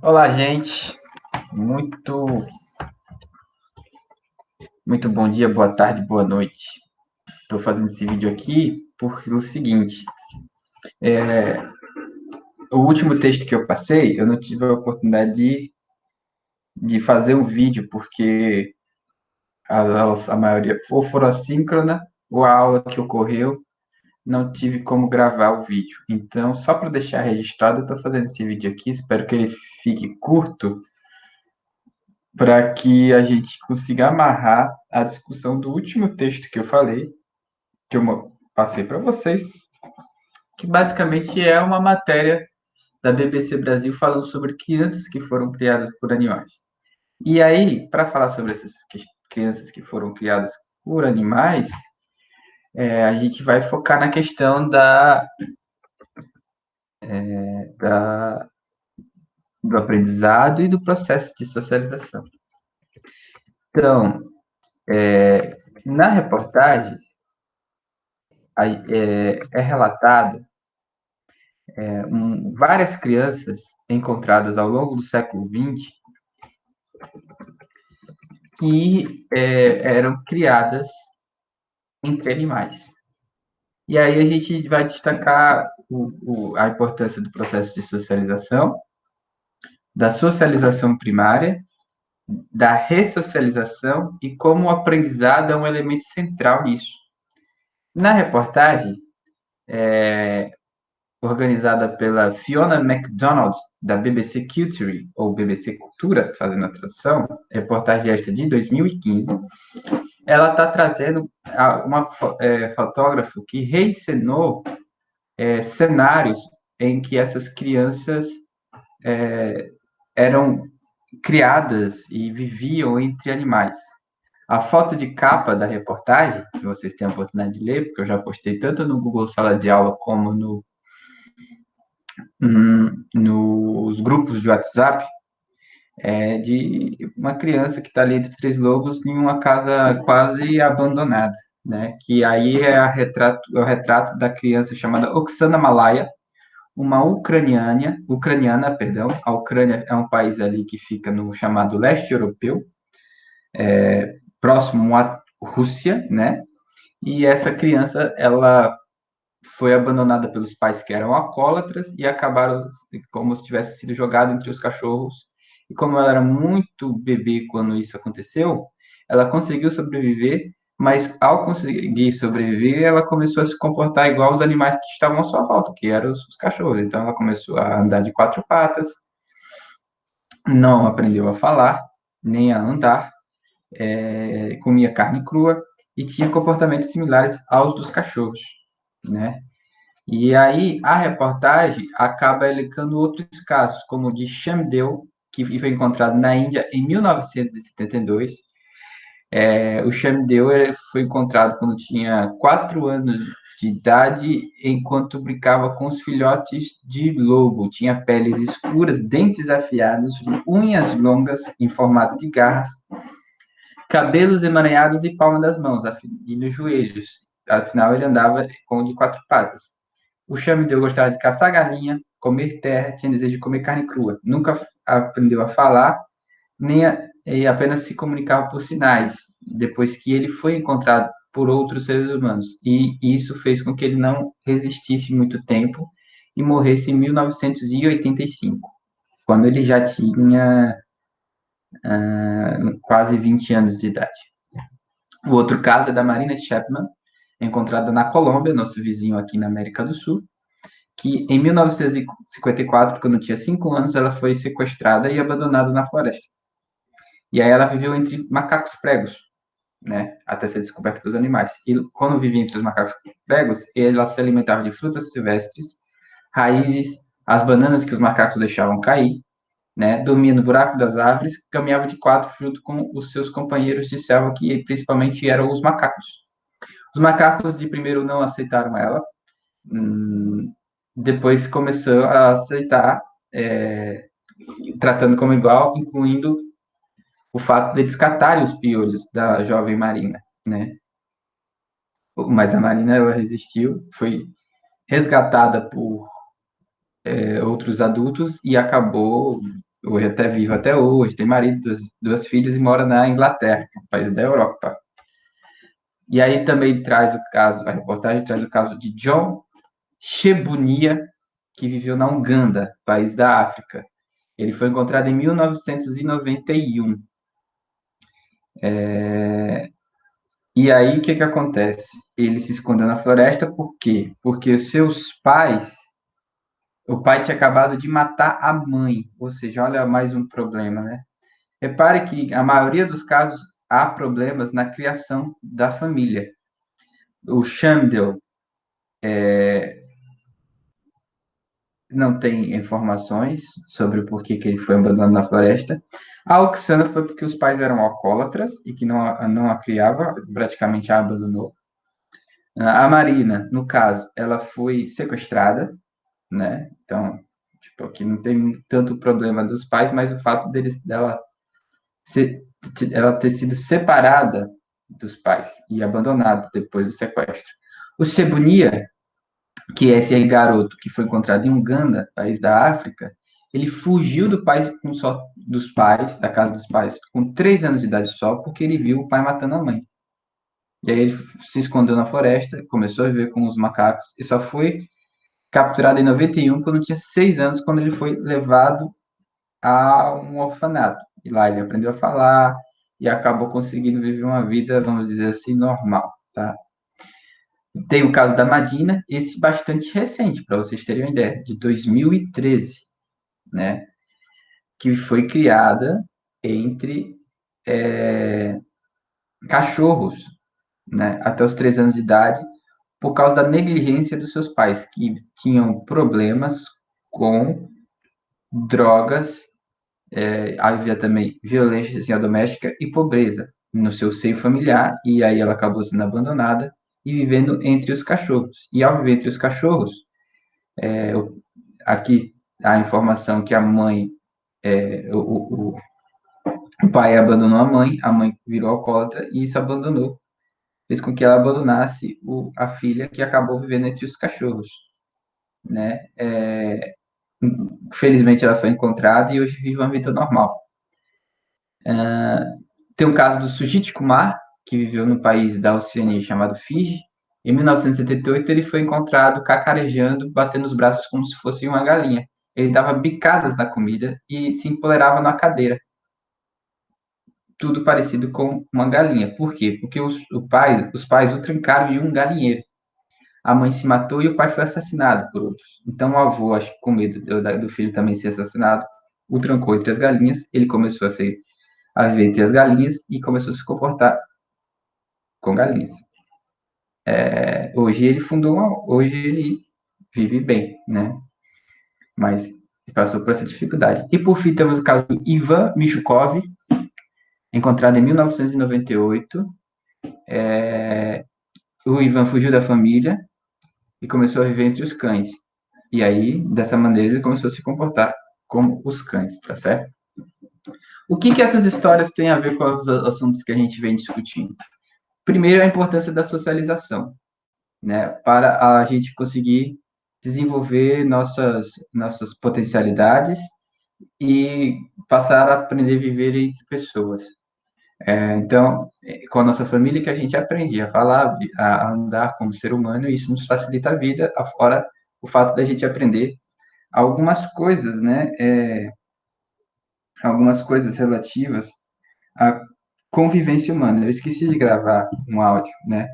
Olá, gente. Muito, muito bom dia, boa tarde, boa noite. Estou fazendo esse vídeo aqui porque o seguinte, o último texto que eu passei, eu não tive a oportunidade de fazer um vídeo porque a maioria ou foram assíncrona ou a aula que ocorreu não tive como gravar o vídeo. Então, só para deixar registrado, eu estou fazendo esse vídeo aqui. Espero que ele fique curto para que a gente consiga amarrar a discussão do último texto que eu falei, que eu passei para vocês, que basicamente é uma matéria da BBC Brasil falando sobre crianças que foram criadas por animais. E aí, para falar sobre essas crianças que foram criadas por animais, a gente vai focar na questão da, do aprendizado e do processo de socialização. Então, na reportagem, é relatado várias crianças encontradas ao longo do século XX que eram criadas entre animais. E aí a gente vai destacar a importância do processo de socialização, da socialização primária, da ressocialização e como o aprendizado é um elemento central nisso. Na reportagem, organizada pela Fiona MacDonald, da BBC Culture, ou BBC Cultura, fazendo a tradução, reportagem esta de 2015, ela está trazendo uma fotógrafo que reencenou cenários em que essas crianças eram criadas e viviam entre animais. A foto de capa da reportagem, que vocês têm a oportunidade de ler, porque eu já postei tanto no Google Sala de Aula como nos grupos de WhatsApp, é de uma criança que está ali entre três lobos em uma casa quase abandonada, né? Que aí é o retrato da criança chamada Oksana Malaya, uma ucraniana, perdão. A Ucrânia é um país ali que fica no chamado leste europeu, próximo à Rússia, né? E essa criança, ela foi abandonada pelos pais que eram alcoólatras e acabaram como se tivesse sido jogada entre os cachorros. E como ela era muito bebê quando isso aconteceu, ela conseguiu sobreviver, mas ao conseguir sobreviver, ela começou a se comportar igual os animais que estavam à sua volta, que eram os cachorros. Então ela começou a andar de quatro patas, não aprendeu a falar, nem a andar, comia carne crua e tinha comportamentos similares aos dos cachorros, né? E aí a reportagem acaba elencando outros casos, como o de Shamdeu, que foi encontrado na Índia em 1972. O Shamdeu foi encontrado quando tinha 4 anos de idade, enquanto brincava com os filhotes de lobo. Tinha peles escuras, dentes afiados, unhas longas em formato de garras, cabelos emaranhados e palma das mãos e nos joelhos. Afinal, ele andava com de quatro patas. O Xamideu gostava de caçar galinha, comer terra, tinha desejo de comer carne crua. Nunca aprendeu a falar, nem e apenas se comunicava por sinais, depois que ele foi encontrado por outros seres humanos. E isso fez com que ele não resistisse muito tempo e morresse em 1985, quando ele já tinha quase 20 anos de idade. O outro caso é da Marina Chapman, encontrada na Colômbia, nosso vizinho aqui na América do Sul, que em 1954, quando tinha 5 anos, ela foi sequestrada e abandonada na floresta. E aí ela viveu entre macacos pregos, né, até ser descoberta pelos animais. E quando vivia entre os macacos pregos, ela se alimentava de frutas silvestres, raízes, as bananas que os macacos deixavam cair, né, dormia no buraco das árvores, caminhava de quatro junto com os seus companheiros de selva, que principalmente eram os macacos. Os macacos de primeiro não aceitaram ela, depois começou a aceitar, tratando como igual, incluindo o fato de eles catarem os piolhos da jovem Marina, né? Mas a Marina, ela resistiu, foi resgatada por outros adultos e acabou hoje até vive até hoje, tem marido, duas filhas e mora na Inglaterra, que é um país da Europa. E aí também traz o caso, a reportagem traz o caso de John Shebunia, que viveu na Uganda, país da África. Ele foi encontrado em 1991. E aí, o que que acontece? Ele se escondeu na floresta, por quê? Porque os seus pais, o pai tinha acabado de matar a mãe, ou seja, olha mais um problema, né? Repare que a maioria dos casos há problemas na criação da família. O Shamdel não tem informações sobre o porquê que ele foi abandonado na floresta. A Oksana foi porque os pais eram alcoólatras e que não a criava, praticamente a abandonou. A Marina, no caso, ela foi sequestrada, né? Então, tipo, aqui não tem tanto problema dos pais, mas o fato dela ser, ela ter sido separada dos pais e abandonada depois do sequestro. O Sebunia, que é esse garoto que foi encontrado em Uganda, país da África, ele fugiu do país com só dos pais, da casa dos pais, com 3 anos de idade só, porque ele viu o pai matando a mãe. E aí ele se escondeu na floresta, começou a viver com os macacos e só foi capturado em 91, quando tinha 6 anos, quando ele foi levado a um orfanato. E lá ele aprendeu a falar e acabou conseguindo viver uma vida, vamos dizer assim, normal, tá? Tem o caso da Madina, esse bastante recente, para vocês terem uma ideia, de 2013, né? Que foi criada entre cachorros, né? Até os 3 anos de idade, por causa da negligência dos seus pais, que tinham problemas com drogas, havia também violência doméstica e pobreza no seu seio familiar, e aí ela acabou sendo abandonada e vivendo entre os cachorros. E ao viver entre os cachorros, aqui a informação que a mãe, o pai abandonou a mãe virou alcoólatra e isso abandonou, fez com que ela abandonasse a filha que acabou vivendo entre os cachorros, né? Felizmente ela foi encontrada e hoje vive uma vida normal. Tem o caso do Sujit Kumar, que viveu no país da Oceania chamado Fiji. Em 1978, ele foi encontrado cacarejando, batendo os braços como se fosse uma galinha. Ele dava bicadas na comida e se empolerava na cadeira. Tudo parecido com uma galinha. Por quê? Porque os pais o trancaram em um galinheiro. A mãe se matou e o pai foi assassinado por outros. Então o avô, acho que com medo do filho também ser assassinado, o trancou entre as galinhas. Ele começou a viver entre as galinhas e começou a se comportar com galinhas. Hoje ele vive bem, né? Mas passou por essa dificuldade. E por fim temos o caso do Ivan Mishukov, encontrado em 1998. O Ivan fugiu da família e começou a viver entre os cães. E aí, dessa maneira, ele começou a se comportar como os cães, tá certo? O que essas histórias têm a ver com os assuntos que a gente vem discutindo? Primeiro, a importância da socialização, né? Para a gente conseguir desenvolver nossas potencialidades e passar a aprender a viver entre pessoas. Então, com a nossa família que a gente aprende a falar, a andar como ser humano, e isso nos facilita a vida, fora o fato da gente aprender algumas coisas, né? Algumas coisas relativas à convivência humana. Eu esqueci de gravar um áudio, né?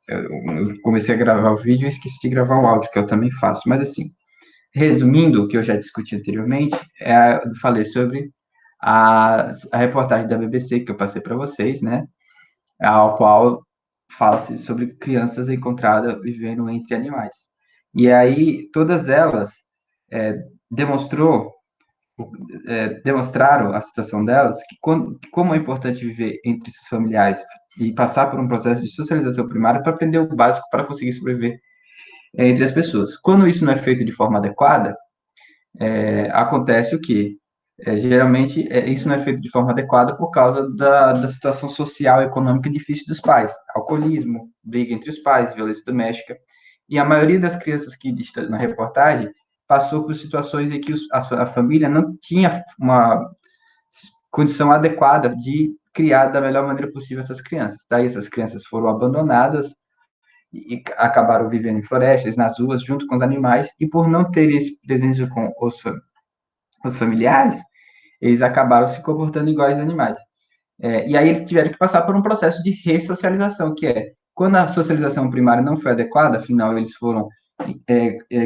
Eu comecei a gravar o vídeo e esqueci de gravar o áudio, que eu também faço. Mas, assim, resumindo o que eu já discuti anteriormente, eu falei sobre a reportagem da BBC que eu passei para vocês, né? Ao qual fala-se sobre crianças encontradas vivendo entre animais. E aí, todas elas é, demonstrou demonstraram a situação delas, como é importante viver entre seus familiares e passar por um processo de socialização primária para aprender o básico para conseguir sobreviver entre as pessoas. Quando isso não é feito de forma adequada, acontece o quê? Geralmente, isso não é feito de forma adequada por causa da situação social e econômica difícil dos pais. Alcoolismo, briga entre os pais, violência doméstica. E a maioria das crianças que estão na reportagem passou por situações em que a família não tinha uma condição adequada de criar da melhor maneira possível essas crianças. Daí essas crianças foram abandonadas e acabaram vivendo em florestas, nas ruas, junto com os animais, e por não ter esse presente com os familiares, eles acabaram se comportando iguais aos animais. E aí eles tiveram que passar por um processo de ressocialização, que é, quando a socialização primária não foi adequada, afinal eles foram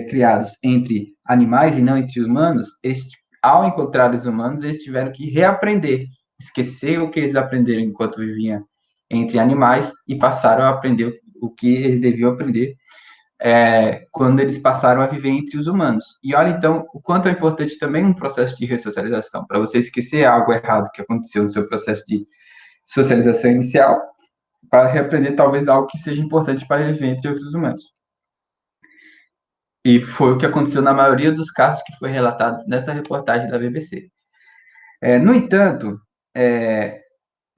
criados entre animais e não entre humanos, eles, ao encontrar os humanos, eles tiveram que reaprender, esquecer o que eles aprenderam enquanto viviam entre animais e passaram a aprender o que eles deviam aprender quando eles passaram a viver entre os humanos. E olha, então, o quanto é importante também um processo de ressocialização, para você esquecer algo errado que aconteceu no seu processo de socialização inicial, para reaprender talvez algo que seja importante para viver entre outros humanos. E foi o que aconteceu na maioria dos casos que foi relatados nessa reportagem da BBC. No entanto,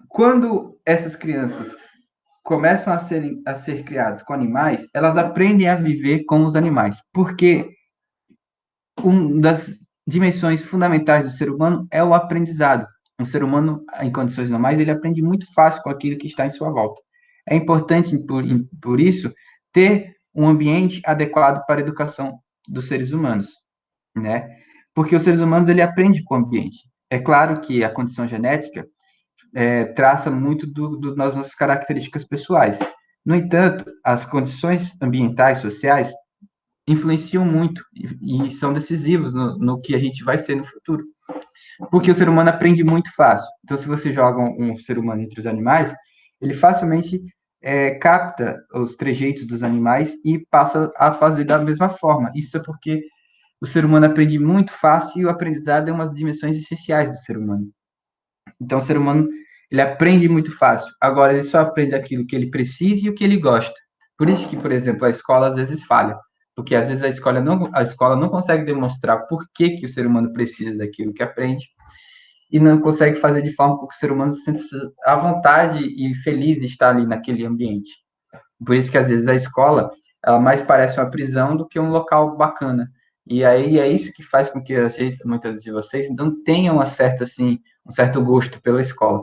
quando essas crianças começam a ser criadas com animais, elas aprendem a viver com os animais, porque uma das dimensões fundamentais do ser humano é o aprendizado. Um ser humano, em condições normais, ele aprende muito fácil com aquilo que está em sua volta. É importante, por isso, ter um ambiente adequado para a educação dos seres humanos, né? Porque os seres humanos, ele aprende com o ambiente. É claro que a condição genética traça muito das nossas características pessoais. No entanto, as condições ambientais, sociais, influenciam muito e são decisivos no que a gente vai ser no futuro. Porque o ser humano aprende muito fácil. Então, se você joga um ser humano entre os animais, ele facilmente capta os trejeitos dos animais e passa a fazer da mesma forma. Isso é porque o ser humano aprende muito fácil e o aprendizado é uma das dimensões essenciais do ser humano. Então, o ser humano, ele aprende muito fácil. Agora, ele só aprende aquilo que ele precisa e o que ele gosta. Por isso que, por exemplo, a escola às vezes falha. Porque às vezes a escola não consegue demonstrar por que, que o ser humano precisa daquilo que aprende e não consegue fazer de forma que o ser humano se sinta à vontade e feliz de estar ali naquele ambiente. Por isso que às vezes a escola, ela mais parece uma prisão do que um local bacana. E aí é isso que faz com que muitas de vocês não tenham uma certa, assim, um certo gosto pela escola,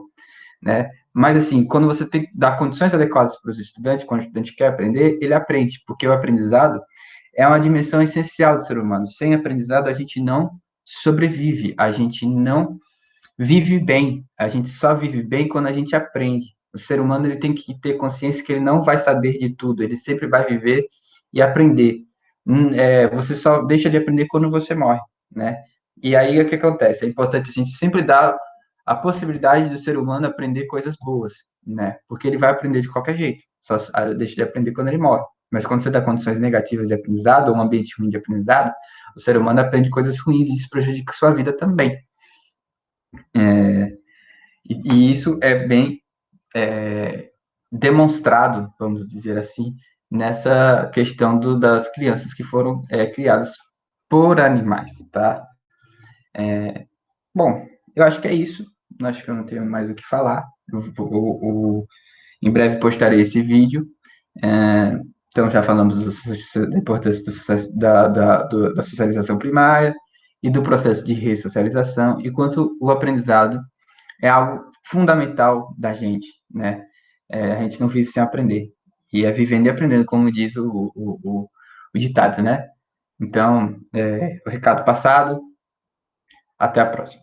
né? Mas, assim, quando você tem, dá condições adequadas para os estudantes, quando o estudante quer aprender, ele aprende, porque o aprendizado é uma dimensão essencial do ser humano. Sem aprendizado, a gente não sobrevive, a gente não vive bem. A gente só vive bem quando a gente aprende. O ser humano ele tem que ter consciência que ele não vai saber de tudo, ele sempre vai viver e aprender. Você só deixa de aprender quando você morre, né? E aí o que acontece? É importante a gente sempre dar a possibilidade do ser humano aprender coisas boas, né? Porque ele vai aprender de qualquer jeito, só deixa de aprender quando ele morre. Mas quando você dá condições negativas de aprendizado, ou um ambiente ruim de aprendizado, o ser humano aprende coisas ruins e isso prejudica a sua vida também. E isso é bem demonstrado, vamos dizer assim, nessa questão das crianças que foram criadas por animais, tá? Bom, eu acho que é isso. Acho que eu não tenho mais o que falar. Em breve postarei esse vídeo. Então, já falamos da importância da socialização primária e do processo de ressocialização, e quanto o aprendizado é algo fundamental da gente, né? A gente não vive sem aprender. E é vivendo e aprendendo, como diz o ditado, né? Então, o recado passado, até a próxima.